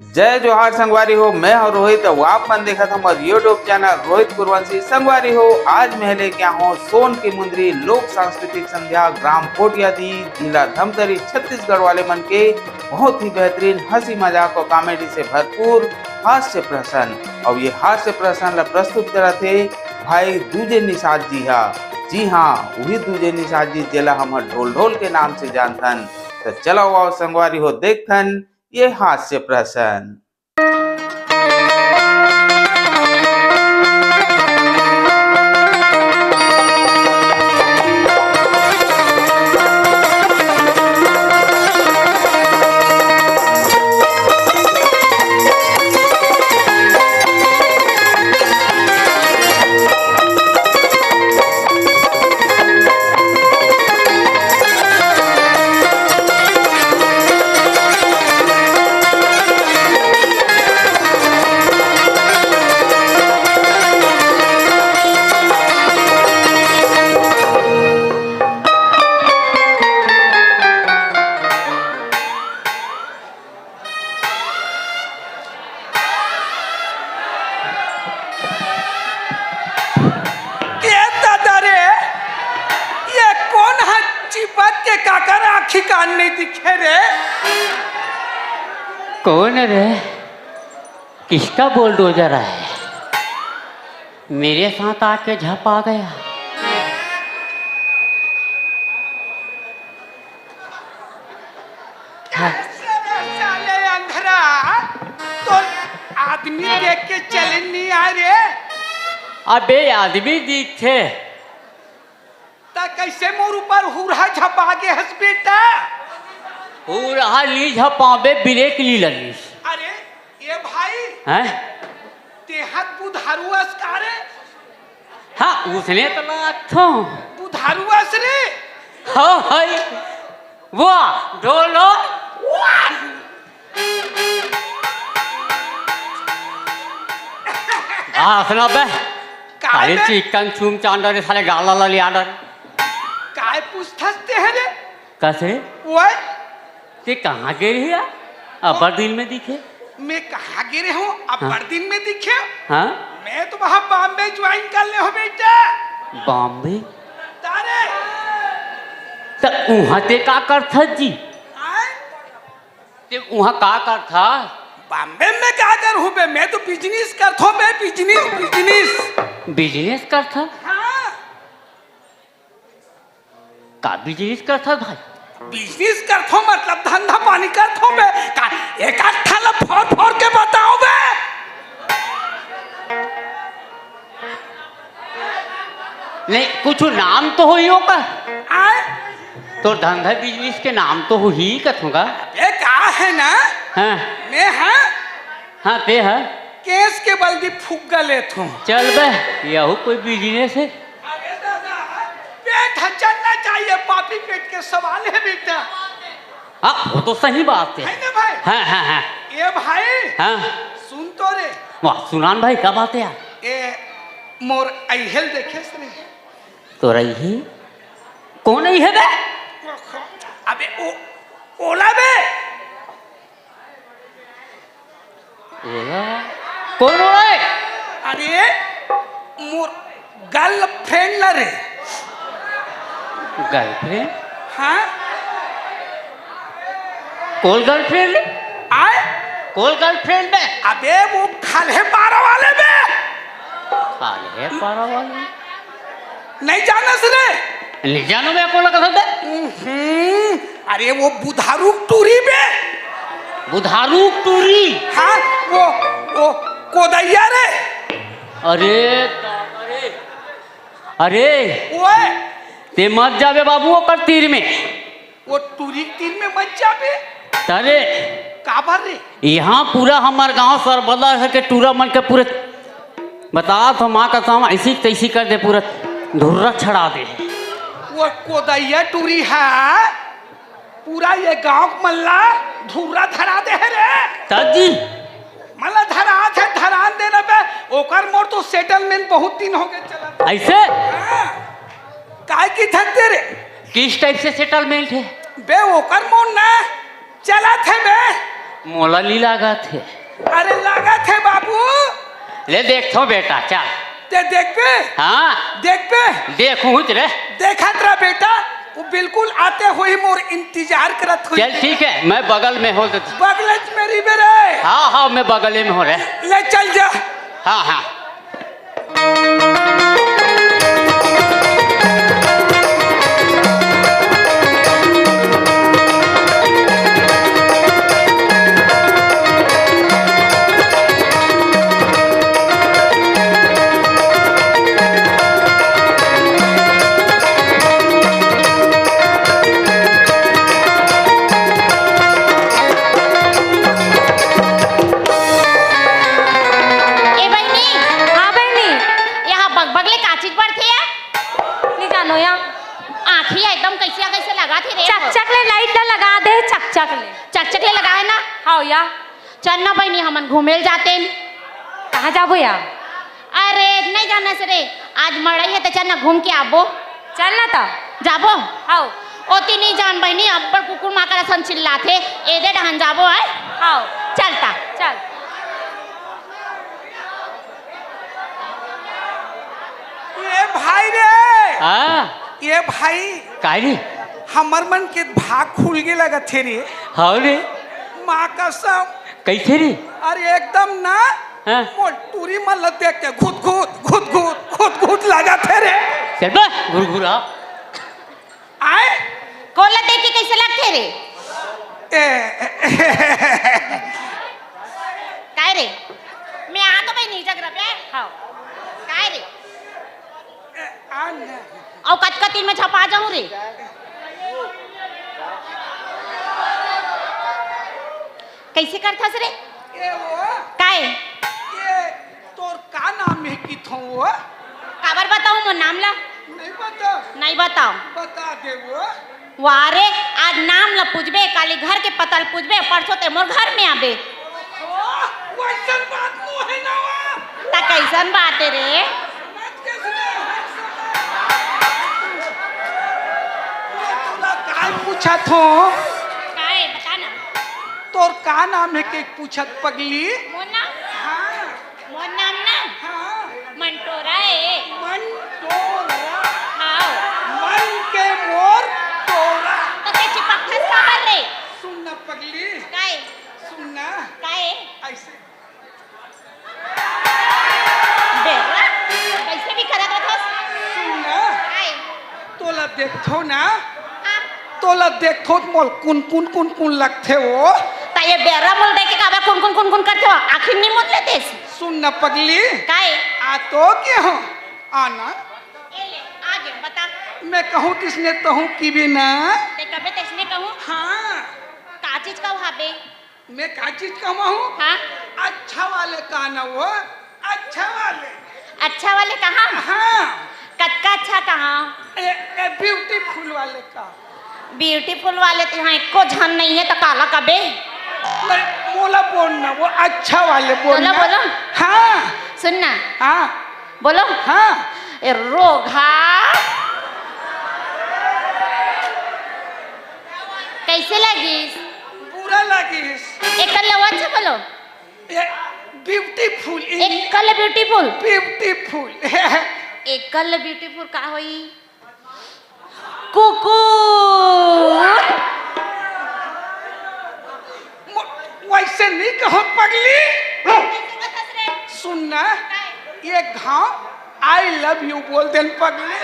जय जोहार संगवारी हो। मैं हूँ रोहित। आप मन देखा था हमारे यूट्यूब चैनल रोहित कुरवंशी संगवारी हो। आज मैं लेके आया हूँ सोन की मुंदरी लोक सांस्कृतिक संध्या ग्राम कोटियादी जिला धमतरी छत्तीसगढ़ वाले मन के बहुत ही बेहतरीन हंसी मजाक और कॉमेडी से भरपूर हास्य प्रसन्न। और ये हास्य प्रसन्न प्रस्तुत करा थे भाई दूजे निषाद जी। जी हाँ, वही दूजे निषाद जी जिला हम ढोल ढोल के नाम से जानथन। तो चलो आओ संगवारी हो देखथन ये हास्य प्रसन्न। कान नहीं दिखे रे। कौन रे? किसका बुलडोजर है? मेरे साथ आके झपा गया। साले अंधरा, तो आदमी देख के चले नहीं आ रे। अबे आदमी दिखे कैसे मोर ऊपर हुरहा झपा के हंस बेटा? हुरहा ली झपाबे ब्रेक ली लगी। अरे ये भाई हैं? तेहत बुधारू अस्कारे? हाँ उसने तो लाथो बुधारू अस रे। हाँ हाय वाह ढोलो सुना बे खाली चिकन चूम चांडर साले गाला लाली आडर काय पूछते हैं रे? कैसे ओए ते कहाँ गिरे है? अबर दिन में दिखे। मैं कहाँ गिरे हूँ? अबर दिन में दिखे? हाँ मैं तो वहाँ बॉम्बे ज्वाइन कर ले हो बेटा। बॉम्बे? तारे तो वहाँ ते का कर था जी? ते वहाँ का कर था? बॉम्बे में क्या कर हूँ बे? मैं तो बिजनेस करता हूँ बे। बिजनेस कर था? हाँ। का बिजनेस कर था भाई? बिजनेस करता हूँ मतलब धंधा पानी करता हूँ बे। एक आध थाला फोड़ के बताओ बे। नहीं कुछ नाम तो हो ही होगा। तो धंधा बिजनेस के नाम तो हो ही कथूंगा। ये क्या है ना? हाँ मैं हाँ हाँ ते है केस के बल्दी फूक गले थू। चल बे यही कोई बिजनेस है। पेट चलना चाहिए, पापी पेट के सवाल है बेटा। हाँ वो तो सही बात है ना भाई? हाँ हाँ हाँ ये भाई हाँ सुन तो रे। वाह सुनान भाई क्या बात है यार? ये मोर अहिल देखे रे? तो रही कौन ही है बे? अबे ओला बे। ओला कौन हो रहा है? अरे मोर गर्लफ्रेंड ला रे। गर्लफ्रेंड? हाँ कौन गर्लफ्रेंड? आए कौन गर्लफ्रेंड बे? अबे वो खाले पारा वाले बे। खाले पारा वाले नहीं जाना रे? नहीं जानो मैं कौन लगा था? अरे वो बुधारू टूरी बे। बुधारू टूरी? हाँ वो कोदैया रे। अरे अरे ओए ते मत जावे बाबू ओकर तीर में। वो टूरी तीर में मत जाबे। अरे काबर रे? यहाँ पूरा हमार गांव सरबदा है के टूरा मन के पूरे बता तो माँ का काम ऐसी तैसी कर दे, पूरा धुर्रा छड़ा दे। वो कोदैया टूरी है पूरा ये गांव मल्ला धुर्रा धरा दे है रे। ताजी तो सेटलमेंट बहुत दिन हो गए चला। ऐसे हाँ, काय की थकते रे किस टाइप से सेटलमेंट है? बे ओकर मोन ना चला थे बे। मोला नहीं लगा थे। अरे लगा थे बाबू। ले देखो बेटा चल। ते देख पे हाँ देख पे देखूं रे। देखा तेरा बेटा वो बिल्कुल आते हुए मोर इंतजार करत हुई। चल ठीक है मैं बगल में हो तो। बगलच मेरी बेरे। हाँ हाँ मैं बगल में हो रहे। ले चल जा। हाँ हाँ ए बहनी, हाँ बहनी, यहाँ बगले का चीज पर थी है? नहीं जानो या आँखी एकदम कैसे लगा थी रे? चकचक ले लाइट ना लगा दे चकचक ले। चकचक ले लगा है ना? हाँ या चल ना बहनी हमन घूमेल जाते हैं। कहाँ जाबो या? अरे नहीं जाना से रे, आज मड़ई है तो चल ना घूम के आबो। चल ना तो। जाबो? हाँ ओती नहीं जान बहनी, अब्बर कुकुर माकर सन चिल्लाथे, एदे डहन जाबो है? हाँ चलता। चल। ये भाई रे हाँ ये भाई काय रे? हमर मन के भाग खुल के लगा थे रे। हाँ रे माँ कसम। कैसे रे? अरे एकदम ना हाँ मोर टूरी मन ल देख के घुट लगा थे रे। चल बा घुरघुरा। आए कोला देख के कैसे लगते रे? काय रे? मैं आ तो बहनी जगरा पे। हाँ काय रे? और कचकती में छपा जाऊं रे। कैसे करथस रे? ये वो काय? ये तोर का नाम है की थो वो? काबर बताऊं मोर नाम ला? नहीं पता। नहीं बताऊं। बता दे वो। वारे आज नाम ला पूछबे, काली घर के पतल पूछबे, परसों ते मोर घर में आबे। वैसन बात नो है ना वा। ता कैसन बात है रे? समझ कैसे तोला काय पूछा थो? काय बता ना। तोर का नाम है के पूछत पगली? मोर नाम? हाँ मोर नाम ना हाँ मंटोरा है। मन तोरा हाँ मन के मोर तोरा। तो ते चिपकथस काबर रे? सुन ना पगली काय? सुन ना काय? ऐसे बेरा कैसे भी करत रहथस? सुन ना काय? तोला देखथो ना हाँ तोला देखथो मोल कुन लगथे वो। ता ये बेरा मोल देख के काबर कुन करते हो? आखिर नहीं मोल लेतेस? सुन ना पगली काय? आ तो क्या हो आना ए ले आगे बता। मैं कहूँ किसने कहूँ की भी ना। ते कबे तेसने कहूं? हाँ का चीज कहूं हाबे? मैं का चीज कहूँ? हाँ अच्छा वाले का ना वो अच्छा वाले। अच्छा वाले कहाँ? हाँ कटका अच्छा कहाँ? ए ब्यूटीफुल वाले का। ब्यूटीफुल वाले तो यहाँ एको झन नहीं है तो काला कबे? नहीं बोला बोलना वो अच्छा वाले बोलना। बोलो। हाँ सुनना हाँ बोलो। हाँ ए रोघा कैसे लगी? बुरा लगी। एक कल अच्छा बोलो। ब्यूटीफुल एक कल ब्यूटीफुल। ब्यूटीफुल एक कल ब्यूटीफुल का होई? कुकुर। वैसे नहीं कहो पगली। सुनना ये घाव आई लव यू बोल देन पगली।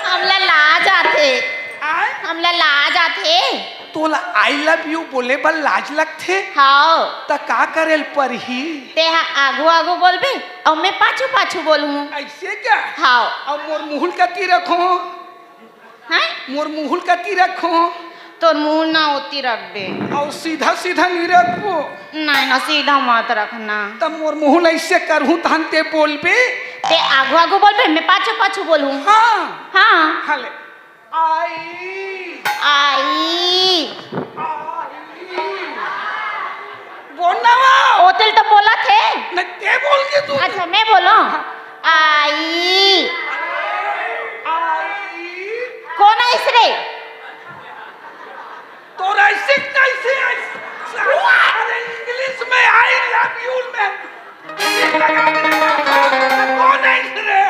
हमला ला जाते। आय हमला ला जाते। तोला आई लव यू बोले बल लाज लगथे। हाँ त का करेल पर ही ते आगू आगू बोलबे और मैं पाछू पाछू बोलूं। ऐसे क्या? हाँ और मोर मुहुल कती रखो। हैं? मोर मुहुल कती रखो तो मुंह ना होती रख दे। और सीधा सीधा नहीं रखो। नहीं ना सीधा मत रखना। तब मोर मुहुल ऐसे करहूँ तहन ते बोलबे। ते आगू आगू बोलबे मैं पाछू पाछू बोलूं। हाँ हाँ हले आई आई बोलना वा। ओतल तो बोला थे। तू अच्छा मैं बोलूं आई आई कौन है इसरे तो ऐसे कैसे अरे इंग्लिश में आई लव यू में कौन है इसरे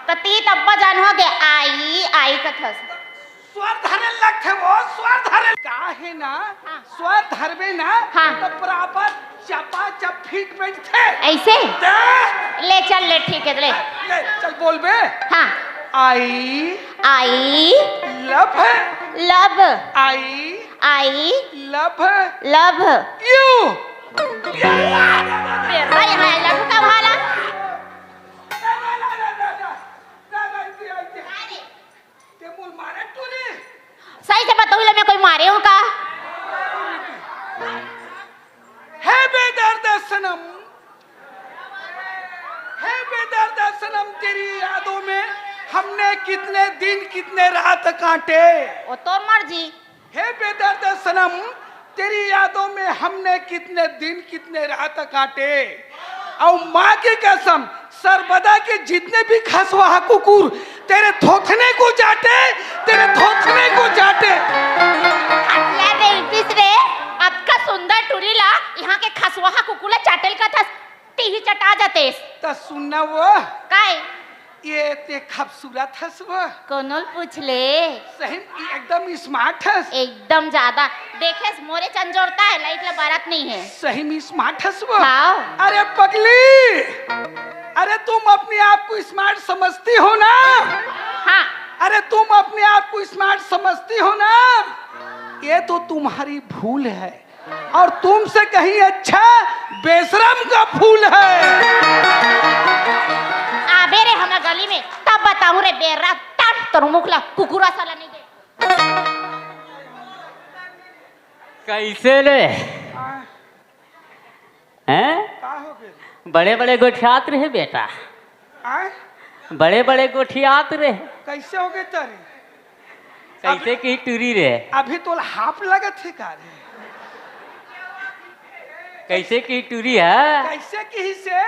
तो ती तब्बा जान हो गए आई आई कथस स्वर धरे लगते वो स्वर धरे काहे ना हाँ। स्वर धरबे ना हाँ। तो बराबर चपा चप फिट बैठते ऐसे दे ले चल ले ठीक है ले ले चल बोल बे हाँ आई आई लव लब आई आई लव लब यू बेरा यहाँ आई लब का भाला सही से बताओ मैं कोई मारे हूँ का है बेदर्द सनम है बेदर्द सनम तेरी यादों में हमने कितने दिन कितने रात काटे वो तो मर्जी हे बेदर्द सनम तेरी यादों में हमने कितने दिन कितने रात काटे और माँ की कसम सरबदा के जितने भी खसवा कुकुर तेरे थोथने को जाटे तेरे थोथने को जाटे ले रे तीसरे अक्का सुंदर टुरीला यहाँ के खसवाहा कुकुला चाटेल का था टीवी चटा जाते तो सुनना वो काय ये ते खूबसूरत हस वो कोनोल पूछ ले सही एकदम स्मार्ट हस एकदम ज्यादा देखे मोरे चंजोड़ता है लाइट ला बारात नहीं है सही में स्मार्ट हस वो हाँ अरे पगली अरे तुम अपने आप को स्मार्ट समझती हो ना हाँ अरे तुम अपने आप को स्मार्ट समझती हो ना ये तो तुम्हारी भूल है और तुमसे कहीं अच्छा बेशरम का फूल है आबे रे हमरा गली में तब बताऊं रे बेरा तब तोर मुखला कुकुरा साला नहीं दे कैसे ले हैं का हो गए बड़े बड़े गोठियात रहे बेटा आए बड़े बड़े गोठियात रहे कैसे हो गए तारे कैसे की टूरी रे अभी तो हाफ लगत है का रे कैसे की टूरी है कैसे की से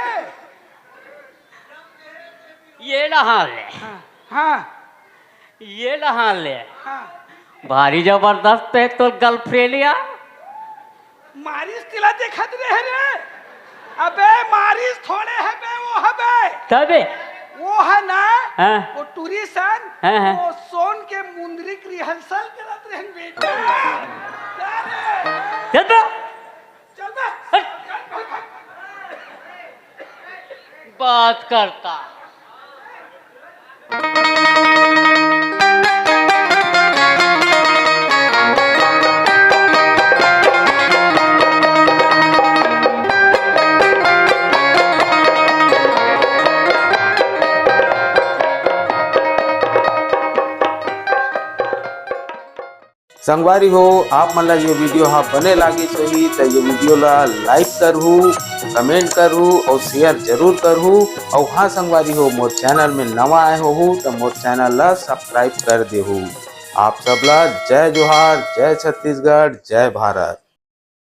ये नहा ले हाँ ये नहा ले हाँ भारी जबरदस्त है तो गर्लफ्रेंड या मारिस किला देखत रहे रे अबे मारिस थोड़े है बे वो है बे तबे वो है ना हाँ। वो टूरिसन हाँ, हाँ। वो सोन के मुंदरी की रिहर्सल करत रहे बेटा चल बे। चल बे हट। बात करता संगवारी हो आप मन ला ये वीडियो हा बने लागी सही तो ये वीडियो ला लाइक करहू कमेंट करहू और शेयर जरूर करहू और हाँ संगवारी हो मोर चैनल में नवा आए हो तो मोर चैनल ला सब्सक्राइब कर देहू। आप सब ला जय जोहार, जय छत्तीसगढ़, जय भारत।